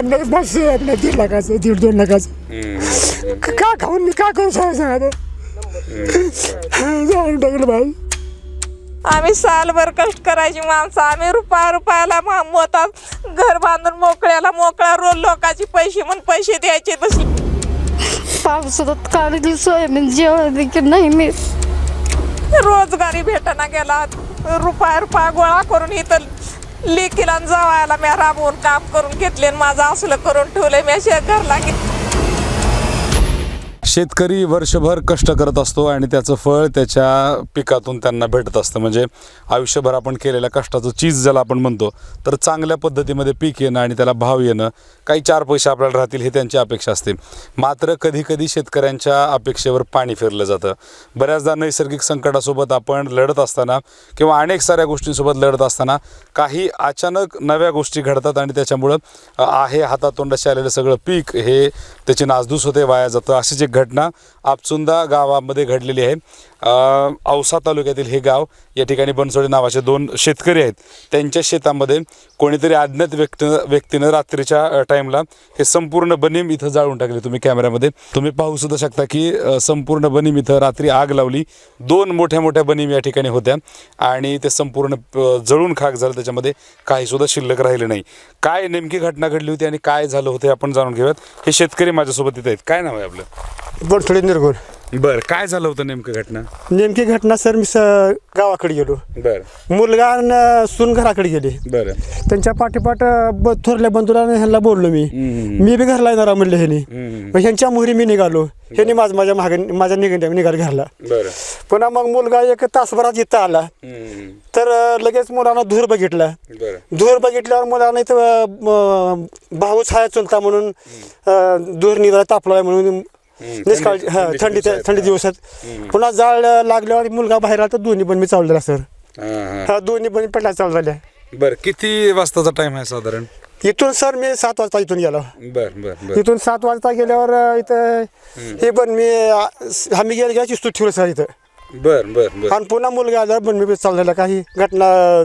बस आपल्या 1.5 लाखाचं 1.5-2 लाखाचं का खाऊन मी का करून सांगा जाऊन टाकलं भाई. आम्ही सालभर कष्ट करायची माणसं. आम्ही रुपयाला मोतात घर बांधून मोकळा रोज लोकांची पैसे म्हणून पैसे द्यायचे. तशी पावसात काढली सोयाबीन जेवण देखील नाही मी. रोजगारी भेटना गेला. रुपया गोळा करून इथं लेकीला जावायला मी राबवून काम करून घेतले. माझं असलं करून ठेवलंय मी घरला. शेतकरी वर्षभर कष्ट करत असतो आणि त्याचं फळ त्याच्या पिकातून त्यांना भेटत असतं. म्हणजे आयुष्यभर आपण केलेल्या कष्टाचं चीज ज्याला आपण म्हणतो, तर चांगल्या पद्धतीमध्ये पीक येणं आणि त्याला भाव येणं, काही 4 पैसे आपल्याला राहतील हे त्यांची अपेक्षा असते. मात्र कधीकधी शेतकऱ्यांच्या अपेक्षेवर पाणी फिरलं जातं. बऱ्याचदा नैसर्गिक संकटासोबत आपण लढत असताना किंवा अनेक साऱ्या गोष्टींसोबत लढत असताना काही अचानक नव्या गोष्टी घडतात आणि त्याच्यामुळं आहे हातातोंडाशी आलेलं सगळं पीक हे त्याची नासधूस होते, वाया जातं. अशीच एक घटना आपचुंदा गावामध्ये घडलेली आहे. औसा तालुक्यातील हे गाव. या ठिकाणी बनसोडे नावाचे 2 शेतकरी आहेत. त्यांच्या शेतामध्ये कोणीतरी अज्ञात व्यक्तीनं रात्रीच्या टाईमला हे संपूर्ण बनीम इथं जाळून टाकले. तुम्ही कॅमेऱ्यामध्ये तुम्ही पाहू सुद्धा शकता की संपूर्ण बनीम इथं रात्री आग लावली. 2 मोठ्या बनीम या ठिकाणी होत्या आणि ते संपूर्ण जळून खाक झालं. त्याच्यामध्ये काहीसुद्धा शिल्लक राहिले नाही. काय नेमकी घटना घडली होती आणि काय झालं होतं आपण जाणून घेऊयात. हे शेतकरी माझ्यासोबत इथं आहेत. काय नाव आहे आपलं? बनसोडे निरगुण. बरं, काय झालं होतं नेमकं घटना? नेमकी घटना सर मी गावाकडे गेलो. बरं मुलगा सून घराकडे गेले. बरं त्यांच्या पाठीपाठ थोरल्या बंधूला ह्यांना बोललो मी बी घरला येणार म्हणले ह्यानी. मग ह्यांच्या मोहरी मी निघालो. ह्यानी माझ्या मागे माझ्या निघाल घरला. बरं पुन्हा मग मुलगा 1 तासभरात इथं आला. तर लगेच मुलांना धूर बघितला. बरं धूर बघितल्यावर मुलांना इथं भाऊ छाया चुलता म्हणून धूर निघाला तापला म्हणून निष्काळजी थंडी दिवसात पुन्हा जाळ लागल्यावर मुलगा बाहेर आला तर दोन्ही पण मी चाललेला सर. दोन्ही पण पेटला चालू झाल्या. बरं, किती वाजताचा टाइम आहे साधारण? इथून सर मी 7 वाजता इथून गेलो. बरं बरं बरं इथून 7 वाजता गेल्यावर इथं हे पण मी आम्ही गेल्या चिस्तूत ठेवलं सर इथं. बरं बरं बरं आणि पुन्हा मुलगा आल्यावर पण मी चाललेला. काही घटना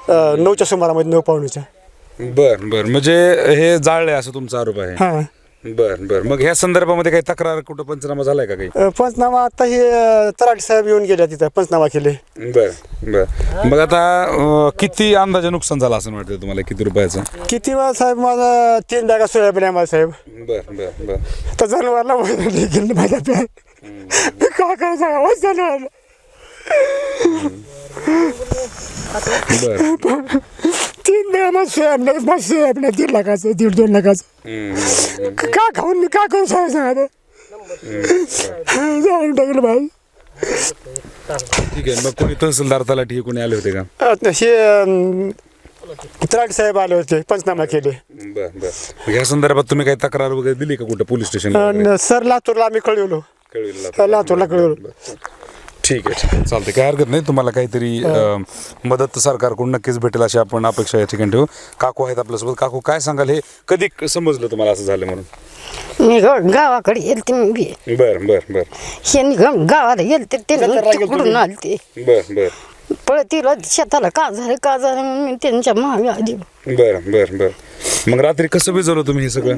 9च्या सुमारामध्ये 9 पावणेच्या. बरं बरं म्हणजे हे जाळले असं तुमचा आरोप आहे? हां बरं बरं. मग ह्या संदर्भामध्ये काही तक्रार कुठं पंचनामा झालाय का काही? पंचनामा आता हे तराटे साहेब येऊन गेले तिथं पंचनामा केले. बरं बरं. मग आता किती अंदाजे नुकसान झालं असं वाटतं तुम्हाला? किती रुपयाचं? किती वेळा साहेब माझा 3 बॅगा सोयाबीन आहे माझा साहेब. बरं बरं बरं. तर जनावरला गेलं माझ्या प्यान काय सांगा जनावर. बरं 3 बॅगा सोयाबीन 1.5 लाखाचं 1.5-2 लाखाचं का खाऊन मी का करून सांगा जाऊन टाकलं भाई. ठीक आहे. मग कोणी तहसीलदार तलाठी कोणी आले होते का? हे तराटे साहेब आले होते, पंचनामा केले. बरं बरं. ह्या संदर्भात तुम्ही काही तक्रार वगैरे दिली का कुठं पोलीस स्टेशनला? सर लातूरला आम्ही कळवलो. लातूरला कळवलो. ठीक आहे चालते, काय हरकत नाही. तुम्हाला काहीतरी मदत सरकारकडून नक्कीच भेटेल अशी आपण अपेक्षा या ठिकाणी ठेवू. काकू आहेत आपल्यासोबत. काकू काय सांगाल, हे कधी समजलं तुम्हाला असं झालं म्हणून? मी गावाकडे गेलते मी. बरं बरं बरं. हे गावाला गेलते तिकडून आलते. बरं बरं. तिला शेताला का झालं मी त्यांच्या मागे आली. बरं बरं बरं. मग रात्री कसं भिजवलं तुम्ही हे सगळं?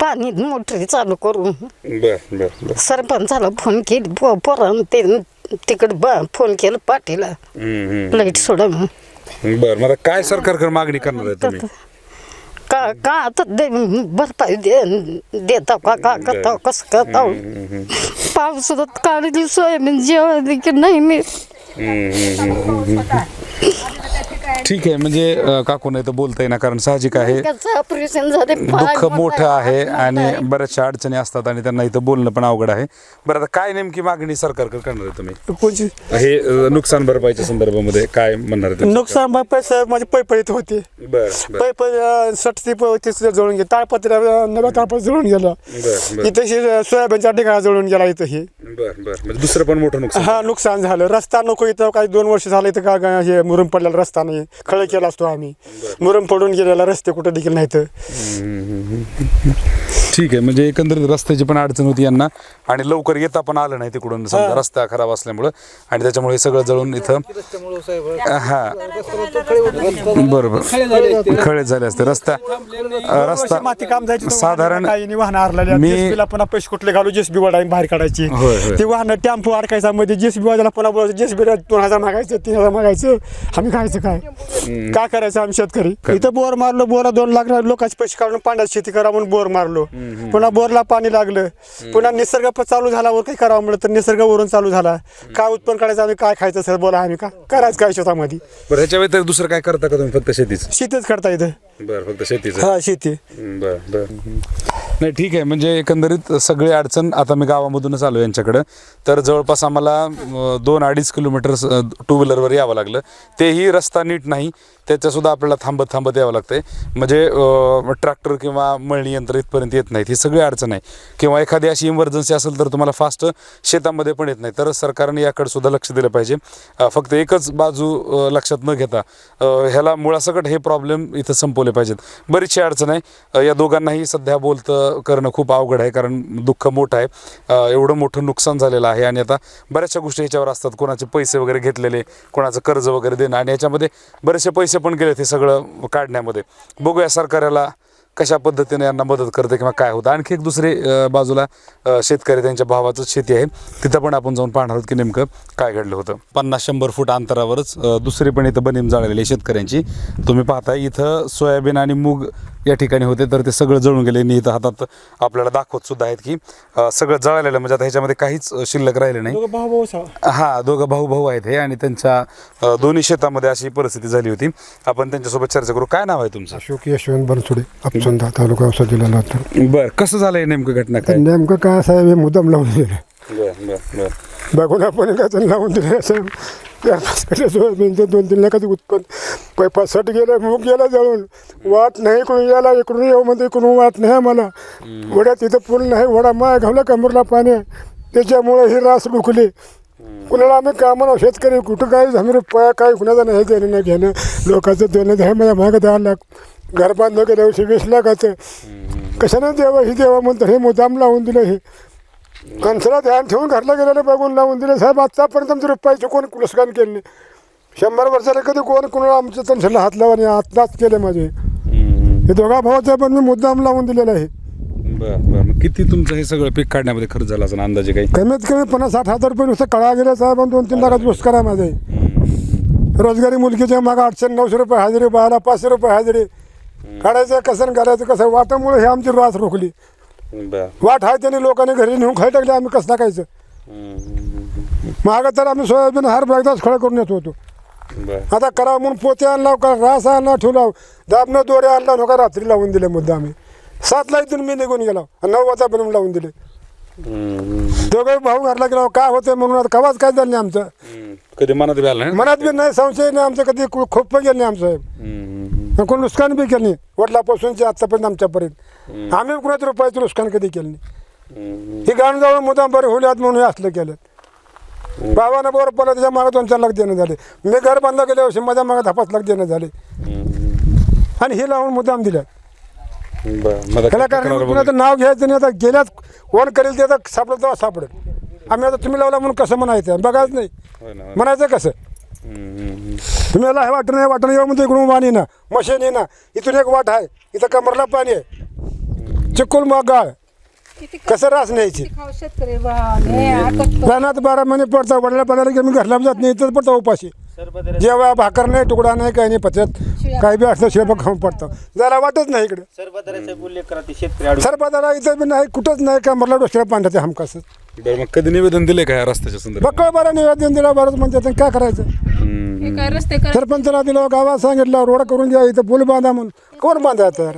पाणी मोटर चालू करून बरं बरं बरं. सरपंचाला फोन केली. पोरानं ते तिकडे फोन केलं पाटीला लाईट सोडा म्हणून. बरं, मला काय सरकारकडे मागणी करणार आहे तुम्ही? का आता भरपाई देता का करता कसं करता. पावसात काढली सोयाबीन जेवण देखील नाही मी. ठीक आहे. म्हणजे काकू नाही तर बोलता येईना, कारण साहजिक आहे ऑपरेशन झाले. दुःख मोठं आहे आणि बऱ्याचशा अडचणी असतात आणि त्यांना इथं बोलणं पण अवघड आहे. बरं, आता काय नेमकी मागणी सरकारकडे करणार आहे तुम्ही? कोणची हे नुकसान भरपाईच्या संदर्भामध्ये काय म्हणणार आहे? नुकसान भरपाई साहेब माझे पैप इथं होते. बरं पैप 60-30 जळून गेले. ताळपत्र नव्या ताळपत्र जळून गेलं. बरं इथं सोयाबीनच्या ठिकाणा जळून गेला इथं. हे बरं बरं. म्हणजे दुसरं पण मोठं नुकसान? हा नुकसान झालं. रस्ता नको इथं. काही 2 वर्ष झालं इथं का हे मुरुम पडलेला रस्ता नाही. आम्ही खळ केला असतो आम्ही. मुरम पडून गेलेला रस्ते कुठं देखील नाहीत. ठीक आहे, म्हणजे एकंदरीत रस्त्याची पण अडचण होती यांना आणि लवकर येता पण आलं नाही तिकडून, समजा रस्ता खराब असल्यामुळं आणि त्याच्यामुळे हे सगळं जळून इथं हा बरोबर खळे झाले असते. रस्ता माती काम जायची साधारण काही वाहनं हरलेली मी- जेसीबीला पुन्हा पैसे कुठले घालू जेसीबी वाढायला बाहेर काढायची. होय, होय. ती वाहनं टेम्पो अडकायचा मध्ये जेसीबी वाजायला पुन्हा बोलायचं जेसीबीला 2000 मागायचं 3000 मागायचं. आम्ही खायचं काय करायचं आम्ही शेतकरी. इथं बोर मारलो, बोरा 2 लाख लोकांचे पैसे काढून पाण्यात शेती करा म्हणून बोर मारलो. पुन्हा बोरला पाणी लागलं. पुन्हा निसर्ग चालू झाल्यावर काही करावं म्हणलं तर निसर्ग वरून चालू झाला. काय उत्पन्न काढायचं आम्ही काय खायचं सर बोला आम्ही का करायचं काय शेतामध्ये. बरं, ह्याच्या व्यतिरिक्त दुसरं काय करता का तुम्ही? फक्त शेतीच? शेतीच करता येतं. बरं, फक्त शेतीच. हा शेती. बर बर नाही ठीक आहे. म्हणजे एकंदरीत सगळी अडचण आता मी गावामधूनच आलो यांच्याकडं, तर जवळपास आम्हाला 2-2.5 किलोमीटर 2 व्हीलरवर यावं लागलं. तेही रस्ता नीट नाही, त्याच्यासुद्धा आपल्याला थांबत यावं लागतंय. म्हणजे ट्रॅक्टर किंवा मळणी यंत्र इथपर्यंत येत नाहीत. ही सगळी अडचण आहे. किंवा एखादी अशी इमर्जन्सी असेल तर तुम्हाला फास्ट शेतामध्ये पण येत नाही. तर सरकारने याकडे सुद्धा लक्ष दिलं पाहिजे. फक्त एकच बाजू लक्षात न घेता ह्याला मुळासकट हे प्रॉब्लेम इथं संपवले पाहिजेत. बरीचशी अडचण आहे. या दोघांनाही सध्या बोलतं करणं खूप अवघड आहे, कारण दुःख मोठं आहे. एवढं मोठं नुकसान झालेलं आहे आणि आता बऱ्याचशा गोष्टी ह्याच्यावर असतात. कोणाचे पैसे वगैरे घेतलेले, कोणाचं कर्ज वगैरे देणं आणि याच्यामध्ये बरेचसे पैसे पण गेले ते सगळं काढण्यामध्ये. बघूया सरकार याला कशा पद्धतीने यांना मदत करते किंवा काय होतं. आणखी एक दुसरी बाजूला शेतकरी त्यांच्या भावाचंच शेती आहे, तिथं पण आपण जाऊन पाहणार आहोत की नेमकं काय घडलं होतं. 50-100 फूट अंतरावरच दुसरी पण इथं बनीम जाळलेली आहे शेतकऱ्यांची. तुम्ही पाहताय इथं सोयाबीन आणि मूग या ठिकाणी होते, तर ते सगळं जळून गेले. आणि इथं हातात आपल्याला दाखवत सुद्धा आहेत की सगळं जळालेलं, म्हणजे आता ह्याच्यामध्ये काहीच शिल्लक राहिले नाही. हा, दोघं भाऊ आहेत हे, आणि त्यांच्या दोन्ही शेतामध्ये अशी परिस्थिती झाली होती. आपण त्यांच्यासोबत चर्चा करू. काय नाव आहे तुमचं? अशोक यशवंत बनसोडे, अपचंदा तालुका औसा जिल्हा लातूर. बरं, कसं झालंय नेमकं घटना काय? नेमकं काय साहेब हे मुद्दाम लावून दिलं. बरं बघून आपण काय लावून दिलं साहेब. 4-5 कटे सोयाबीनचं 2-3 लाखाचं उत्पन्न 5-6 गेलं, मूग गेला जळून. वाट नाही इकडून यायला, इकडून येऊ म्हणते इकडून वाट नाही आम्हाला. वड्यात तिथं पूल नाही, वडा माय घावला कमरला पाणी, त्याच्यामुळे ही रास डुकली. कुणाला आम्ही कामाला शेतकरी कुठं काय झालं काय कुणाचं नाही देणं नाही घेणं. लोकांचं देणं आहे माझ्या मागं 10 लाख, घर बांधलं गेल्या वर्षी 20 लाखाचं. कशानं द्यावं ही देवा म्हणतं, हे मुद्दाम लावून दिलं. हे कणसाला ध्यान ठेवून घरला गेलेलं बघून लावून दिले साहेब. आत्तापर्यंत आमचे रुपयाचे कोण कुलस्कान केले नाही. 100 वर्षाला कधी कोण कुणाला आमच्या तनशाला हात लावा नाही, आत्ताच केले माझे. हे दोघा भावाचं पण मी मुद्दाम लावून दिलेलं आहे. बरं, किती तुमचं हे सगळं पीक काढण्यामध्ये खर्च झाला असं अंदाजे काही? कमीत कमी 50-60 हजार रुपये नुसतं कळा गेला साहेब. 2-3 लाखाचा पुरस्कार आहे माझे. रोजगारी मुलगीच्या मागं 800-900 रुपये हजेरी, 500 रुपये हजेरी. काढायचं कसं घालायचं कसं, वाटामुळे हे आमची रास रोखली. वाट आहे त्याने लोकांनी घरी नेऊन खाय टाकले, आम्ही कसं टाकायचं. मागं तर आम्ही सोयाबीन हर एकदाच खळा करून येत होतो. आता करा म्हणून पोते आणला, रास आणला, ठेवला, दाबनं दोरे आणला, नका रात्री लावून दिले मुद्दा. आम्ही 7ला इथून मी निघून गेलो, 9 वाजता बनवून लावून दिले. दोघे भाऊ घरला गेला, काय होते म्हणून. आता कवाच काय झालं नाही आमचं, कधी मनात बी आलं नाही? मनात बी नाही, संशय नाही आमचं. कधी खोप गेलं नाही आमचं, कोण नुकसान बी केलं नाही. वडिलापासूनचे आत्तापर्यंत आमच्यापर्यंत आम्ही कुणाचं रुपयाचं नुकसान कधी केलं नाही. ही गाणं जाऊन मुद्दाम बरे होल्यात म्हणून हे असलं केलं. बाबांना बरोबर पडलं, त्याच्या मागे 2-4 लाख देणं झाले. मी घर बांधलं गेल्या वर्षी माझ्या मागे 5 लाख देणं झाले. आणि हे लावून मुद्दाम दिल्या. त्याला कारण कुणाचं नाव घ्यायचं नाही. आता गेल्यात कोण करेल ते आता सापडत तेव्हा सापडेल. आम्ही आता तुम्ही लावला म्हणून कसं म्हणायचं, बघाच नाही म्हणायचं कसं. तुम्ही याला हे वाटणं येऊ म्हणतो, इकडून वाणी ना मशीन ना, इथून एक वाट आहे, इथं कमरला पाणी आहे, चिक्कुल मग गाळ, कसं रास न्यायची. रानात 12 महिने पडता, वडिला पडायला की मी घरला जात नाही, इथंच पडता उपाशी. जेव्हा भाकर नाही, तुकडा नाही, काही नाही पचत, काही बी असलं शिल्लक खाऊन पडतं. जरा वाटत नाही इकडे. सरपदारा इथं बी नाही, कुठंच नाही. कमरला डोसक्याला पांढऱ्या ते हमकास. मग कधी निवेदन दिले का या रस्त्याच्या संदर्भात? बकळ बरं निवेदन दिलं, बरंच म्हणते काय करायचं. सरपंचाला दिलं, गावात सांगितलं रोड करून द्या, इथं पूल बांधा म्हणून. कोण बांधायचं यार?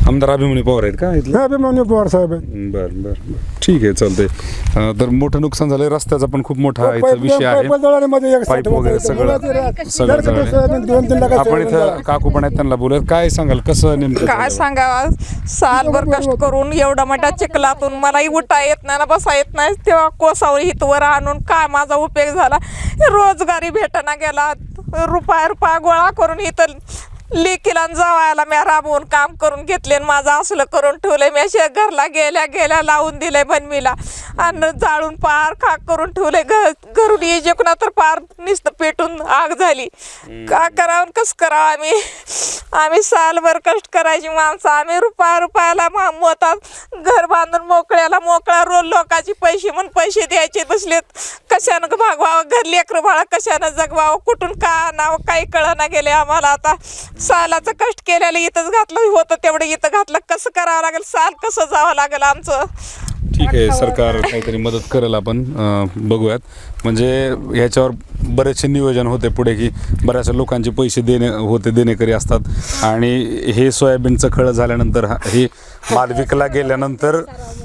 आमदार अभिमन्यू पवार आहेत का इथले? अभिमन्यू पवार साहेब. बरं ठीक आहे, चालतंय. तर मोठं नुकसान झालंय. रस्त्याचा पण खूप मोठा इथं विषय आहे. पाईप वगैरे सगळं आपण इथं काकू पण आहेत, त्यांना बोलूयात. काय सांगाल, कसं नेमकं काय सांगावं, सालभर कष्ट करून एवढा मोठा चिखलातून मलाही उठा येत नाही ना बसा येत नाही. तेव्हा कोसावळी हितवर आणून काय माझा उपयोग झाला. रोजगारी भेटना गेला, रुपया गोळा करून इथं लेकीला जावायला मी राबवून काम करून घेतले आणि माझं असलं करून ठेवलंय. मी असे घरला गेल्या लावून दिलंय बनमीला अन्न जाळून पार खाक करून ठेवलंय. घरून येजेकुणा तर पार नुसतं पेटून आग झाली. का करावं कसं करावं आम्ही सालभर कष्ट करायची माणसं. आम्ही रुपयाला मोतात घर बांधून मोकळा रोज लोकांचे पैसे म्हणून पैसे द्यायचे बसलेत. कशानं भागवावं घर लेकरं बाळा कशानं जगवावं कुठून का नाव काही कळना गेले आम्हाला. आता सालाचं कष्ट केलेलं इथंच घातलं होतं तेवढं इथं घातलं. कसं करावं लागेल साल कसं जावं लागेल आमचं. ठीक आहे, सरकार काहीतरी मदत करेल, आपण बघूयात. म्हणजे ह्याच्यावर बरेचसे नियोजन होते पुढे की बऱ्याचशा लोकांचे पैसे देणेकरी असतात आणि हे सोयाबीनचं खळं झाल्यानंतर हे माल विकला गेल्यानंतर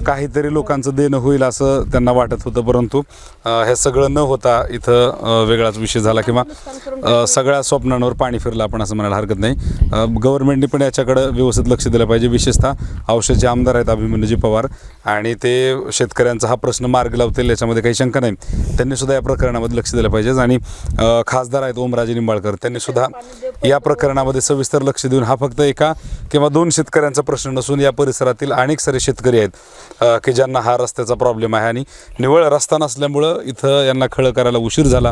काहीतरी लोकांचं देणं होईल असं त्यांना वाटत होतं. परंतु हे सगळं न होता इथं वेगळाच विषय झाला किंवा सगळ्या स्वप्नांवर पाणी फिरलं आपण असं म्हणायला हरकत नाही. गव्हर्नमेंटने पण याच्याकडं व्यवस्थित लक्ष दिलं पाहिजे. विशेषतः औषधचे आमदार आहेत अभिमन्यूजी पवार आणि ते शेतकऱ्यांचा हा प्रश्न मार्गी लावतील याच्यामध्ये काही शंका नाही. त्यांनी सुद्धा या प्रकरणामध्ये लक्ष दिलं पाहिजे आणि खासदार आहेत ओमराजे निंबाळकर, त्यांनी सुद्धा या प्रकरणामध्ये सविस्तर लक्ष देऊन हा फक्त एका किंवा दोन शेतकऱ्यांचा प्रश्न नसून या परिसरातील अनेक सारे शेतकरी आहेत की ज्यांना हा रस्त्याचा प्रॉब्लेम आहे आणि निव्वळ रस्ता नसल्यामुळं इथं यांना खळं करायला उशीर झाला.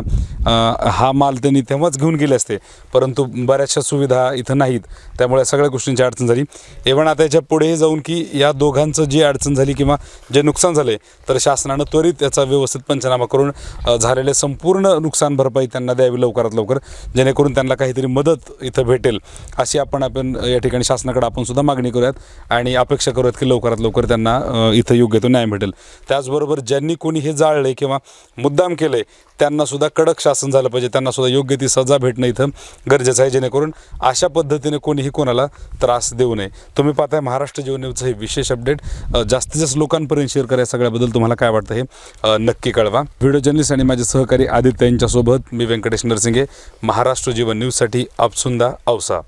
हा माल त्यांनी तेव्हाच घेऊन गेले असते परंतु बऱ्याचशा सुविधा इथं नाहीत, त्यामुळे सगळ्या गोष्टींची अडचण झाली. इव्हन आता याच्या पुढे जाऊन की या दोघांचं जी अडचण झाली किंवा जे नुकसान झाले तर शासनानं त्वरित याचा व्यवस्थित पंचनामा करून झालेले संपूर्ण नुकसान भरपाई त्यांना द्यावी लवकरात लवकर, जेणेकरून त्यांना काहीतरी मदत इथं भेटेल अशी आपण या ठिकाणी शासनाकडे आपण सुद्धा मागणी करूयात आणि अपेक्षा करूयात की लवकरात लवकर त्यांना इथं योग्य तो न्याय भेटेल. त्याचबरोबर ज्यांनी कोणी हे जाळले किंवा मुद्दाम केले त्यांना सुद्धा कडक शासन झालं पाहिजे, त्यांना सुद्धा योग्य ती सजा भेटणं इथं गरजेचं आहे, जेणेकरून अशा पद्धतीने कोणीही कोणाला त्रास देऊ नये. तुम्ही पाहताय महाराष्ट्र जीवन न्यूजचं हे विशेष अपडेट. जास्तीत जास्त लोकांपर्यंत शेअर करा. सगळ्याबद्दल तुम्हाला काय वाटतं हे नक्की कळवा. व्हिडिओ जर्नलिस्ट आणि माझे सहकारी आदित्य यांच्यासोबत मी व्यंकटेश नरसिंगे, महाराष्ट्र जीवन न्यूजसाठी आपसुंदा औसा.